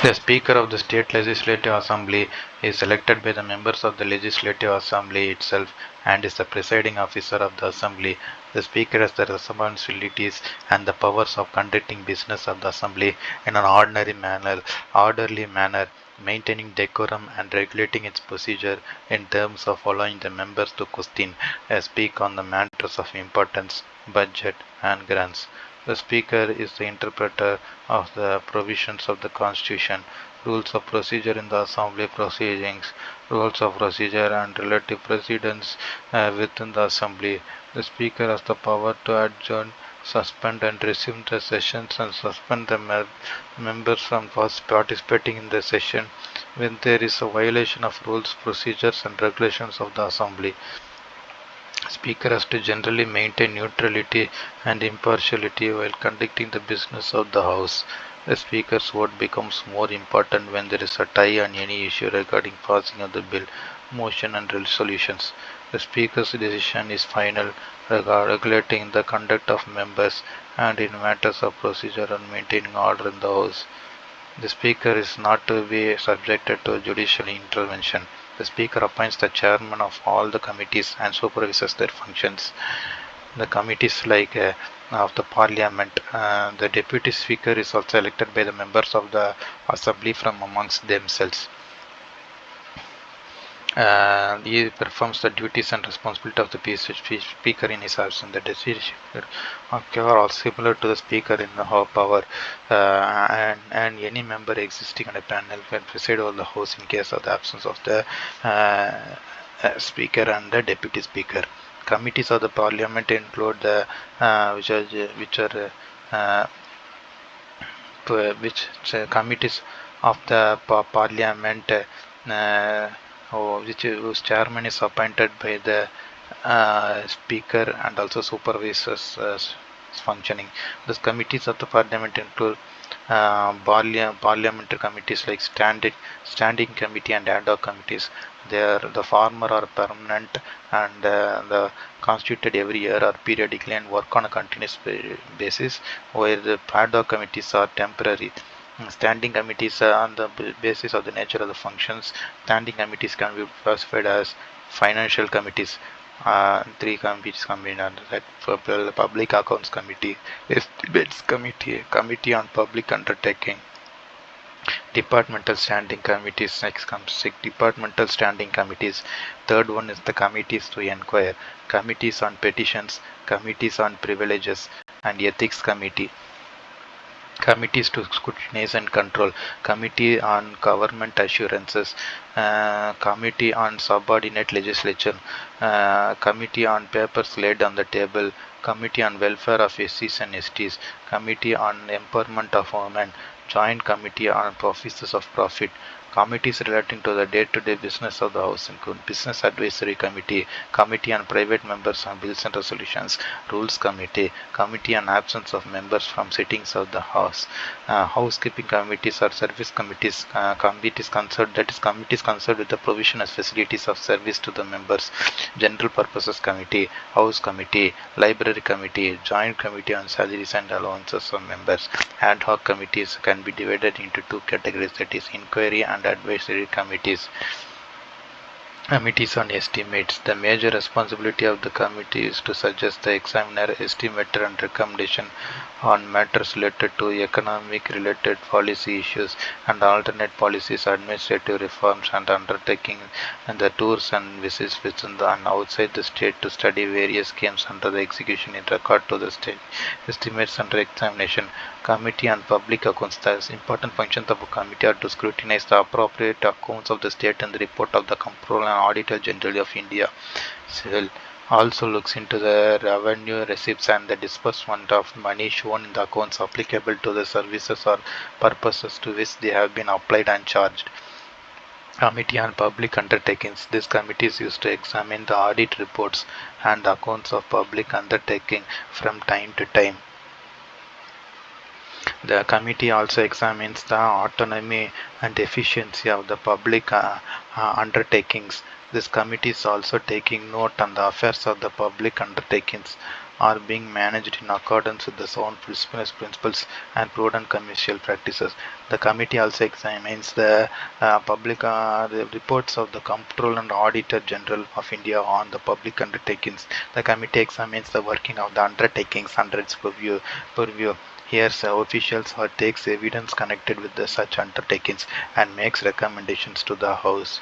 The Speaker of the State Legislative Assembly is elected by the members of the Legislative Assembly itself and is the presiding officer of the Assembly. The Speaker has the responsibilities and the powers of conducting business of the Assembly in an orderly manner, maintaining decorum and regulating its procedure in terms of allowing the members to question and speak on the matters of importance, budget, and grants. The Speaker is the interpreter of the provisions of the Constitution, rules of procedure in the Assembly proceedings, rules of procedure and relative precedents within the Assembly. The Speaker has the power to adjourn, suspend and resume the sessions and suspend the members from participating in the session when there is a violation of rules, procedures and regulations of the Assembly. Speaker has to generally maintain neutrality and impartiality while conducting the business of the House. The Speaker's vote becomes more important when there is a tie on any issue regarding passing of the bill, motion and resolutions. The Speaker's decision is final regulating the conduct of members and in matters of procedure and maintaining order in the House. The Speaker is not to be subjected to judicial intervention. The Speaker appoints the chairman of all the committees and supervises their functions. The committees of the Parliament, the Deputy Speaker is also elected by the members of the Assembly from amongst themselves. He performs the duties and responsibility of the Speaker in his absence. The decisions are all similar to the Speaker in the power, and any member existing on a panel can preside over the House in case of the absence of the Speaker and the Deputy Speaker. Committees of the Parliament include the committees of the Parliament. Whose chairman is appointed by the Speaker and also supervises functioning. These committees of the Parliament include parliamentary committees like standing committee and ad hoc committees. The former are permanent and the constituted every year or periodically and work on a continuous basis, where the ad hoc committees are temporary. Standing committees on the basis of the nature of the functions. Standing committees can be classified as financial committees. Three committees combined under that: Public Accounts Committee, Estimates Committee, Committee on Public Undertaking. Departmental Standing Committees. Next comes Departmental Standing Committees. Third one is the Committees to Inquire, Committees on Petitions, Committees on Privileges, and Ethics Committee. Committees to Scrutinize and Control, Committee on Government Assurances, Committee on Subordinate Legislation, Committee on Papers Laid on the Table, Committee on Welfare of SCs and STs, Committee on Empowerment of Women, Joint Committee on Offices of Profit. Committees relating to the day-to-day business of the House include Business Advisory Committee, Committee on Private Members on Bills and Resolutions, Rules Committee, Committee on Absence of Members from Sittings of the House, Housekeeping Committees or Service Committees, committees concerned with the provision of facilities of service to the members, General Purposes Committee, House Committee, Library Committee, Joint Committee on Salaries and Allowances of Members. Ad hoc committees can be divided into two categories, that is inquiry and advisory committees. Committees on Estimates. The major responsibility of the committee is to suggest the examiner, estimator and recommendation on matters related to economic related policy issues and alternate policies, administrative reforms and undertaking, and the tours and visits within and outside the state to study various schemes under the execution in regard to the state estimates under examination. Committee on Public Accounts. The important functions of a committee are to scrutinize the appropriate accounts of the state and the report of the Comptroller and Auditor General of India. CIL also looks into the revenue receipts and the disbursement of money shown in the accounts applicable to the services or purposes to which they have been applied and charged. Committee on Public Undertakings. This committee is used to examine the audit reports and accounts of public undertaking from time to time. The committee also examines the autonomy and efficiency of the public undertakings. This committee is also taking note on the affairs of the public undertakings. are being managed in accordance with the sound principles and prudent commercial practices. The committee also examines the reports of the Comptroller and Auditor General of India on the public undertakings. The committee examines the working of the undertakings under its purview. Here, officials takes evidence connected with such undertakings and makes recommendations to the House.